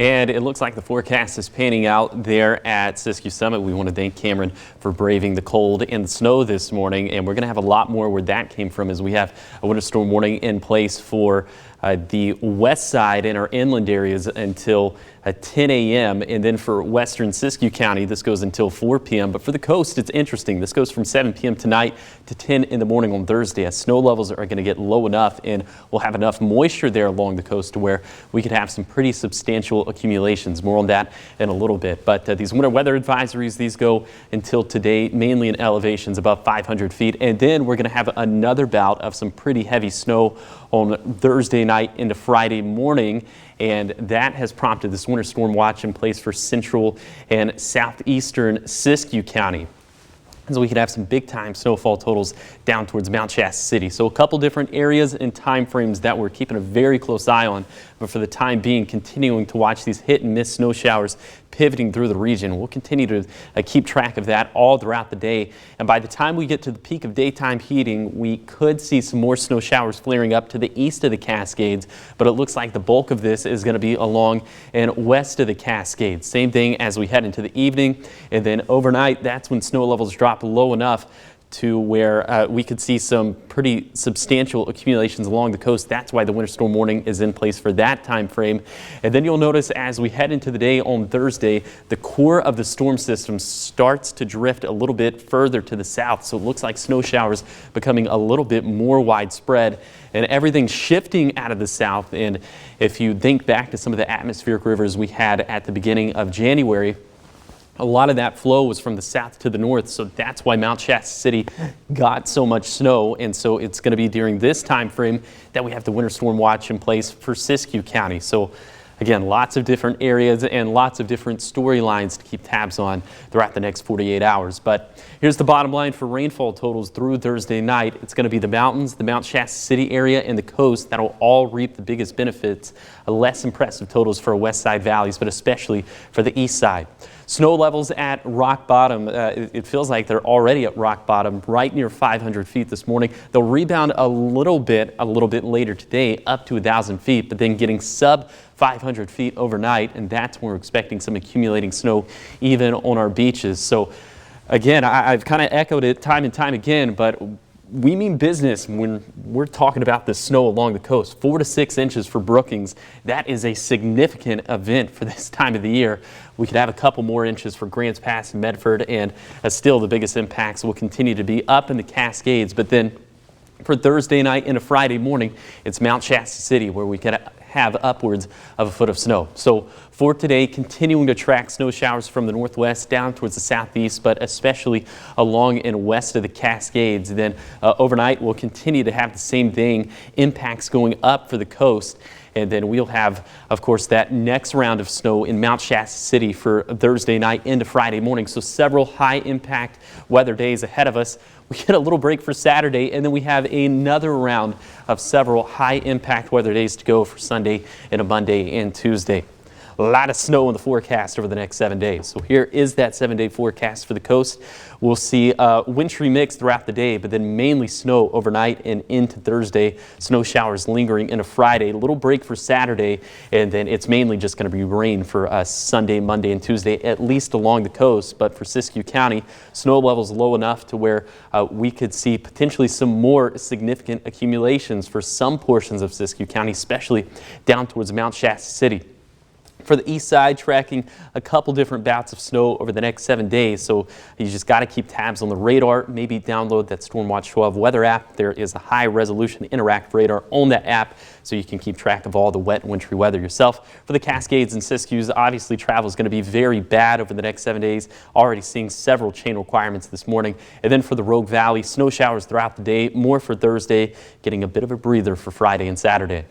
And it looks like the forecast is panning out there at Siskiyou Summit. We want to thank Cameron for braving the cold and the snow this morning. And we're going to have a lot more where that came from as we have a winter storm warning in place for the west side and our inland areas until 10 a.m. And then for western Siskiyou County, this goes until 4 p.m. But for the coast, it's interesting. This goes from 7 p.m. tonight to 10 in the morning on Thursday, as snow levels are going to get low enough and we'll have enough moisture there along the coast to where we could have some pretty substantial accumulations. More on that in a little bit. But these winter weather advisories, these go until today, mainly in elevations above 500 feet. And then we're going to have another bout of some pretty heavy snow on Thursday night into Friday morning. And that has prompted this winter storm watch in place for central and southeastern Siskiyou County. So we could have some big time snowfall totals down towards Mount Shasta City. So a couple different areas and time frames that we're keeping a very close eye on, but for the time being continuing to watch these hit and miss snow showers pivoting through the region. We'll continue to keep track of that all throughout the day. And by the time we get to the peak of daytime heating, we could see some more snow showers flaring up to the east of the Cascades, but it looks like the bulk of this is going to be along and west of the Cascades. Same thing as we head into the evening, and then overnight, that's when snow levels drop low enough to where we could see some pretty substantial accumulations along the coast. That's why the winter storm warning is in place for that time frame. And then you'll notice as we head into the day on Thursday, the core of the storm system starts to drift a little bit further to the south. So it looks like snow showers becoming a little bit more widespread and everything shifting out of the south. And if you think back to some of the atmospheric rivers we had at the beginning of January, a lot of that flow was from the south to the north, so that's why Mount Shasta City got so much snow. And so it's going to be during this time frame that we have the winter storm watch in place for Siskiyou County. So again, lots of different areas and lots of different storylines to keep tabs on throughout the next 48 hours. But here's the bottom line for rainfall totals through Thursday night. It's going to be the mountains, the Mount Shasta City area, and the coast that'll all reap the biggest benefits. Less impressive totals for west side valleys, but especially for the east side. Snow levels at rock bottom. It feels like they're already at rock bottom, right near 500 feet this morning. They'll rebound a little bit later today, up to 1,000 feet, but then getting sub 500 feet overnight, and that's when we're expecting some accumulating snow even on our beaches. So again, I've kind of echoed it time and time again, but we mean business when we're talking about the snow along the coast. 4 to 6 inches for Brookings. That is a significant event for this time of the year. We could have a couple more inches for Grants Pass and Medford, and still the biggest impacts will continue to be up in the Cascades. But then for Thursday night into Friday morning, it's Mount Shasta City where we can have upwards of a foot of snow. So for today, continuing to track snow showers from the northwest down towards the southeast, but especially along and west of the Cascades. Then overnight, we'll continue to have the same thing, impacts going up for the coast. And then we'll have, of course, that next round of snow in Mount Shasta City for Thursday night into Friday morning. So several high impact weather days ahead of us. We get a little break for Saturday, and then we have another round of several high impact weather days to go for Sunday and a Monday and Tuesday. A lot of snow in the forecast over the next 7 days. So here is that 7-day forecast for the coast. We'll see a wintry mix throughout the day, but then mainly snow overnight and into Thursday. Snow showers lingering into Friday. A little break for Saturday, and then it's mainly just going to be rain for Sunday, Monday, and Tuesday, at least along the coast. But for Siskiyou County, snow levels low enough to where we could see potentially some more significant accumulations for some portions of Siskiyou County, especially down towards Mount Shasta City. For the east side, tracking a couple different bouts of snow over the next 7 days. So you just got to keep tabs on the radar. Maybe download that Stormwatch 12 weather app. There is a high resolution interactive radar on that app, so you can keep track of all the wet and wintry weather yourself. For the Cascades and Siskiyous, obviously travel is going to be very bad over the next 7 days. Already seeing several chain requirements this morning. And then for the Rogue Valley, snow showers throughout the day. More for Thursday, getting a bit of a breather for Friday and Saturday.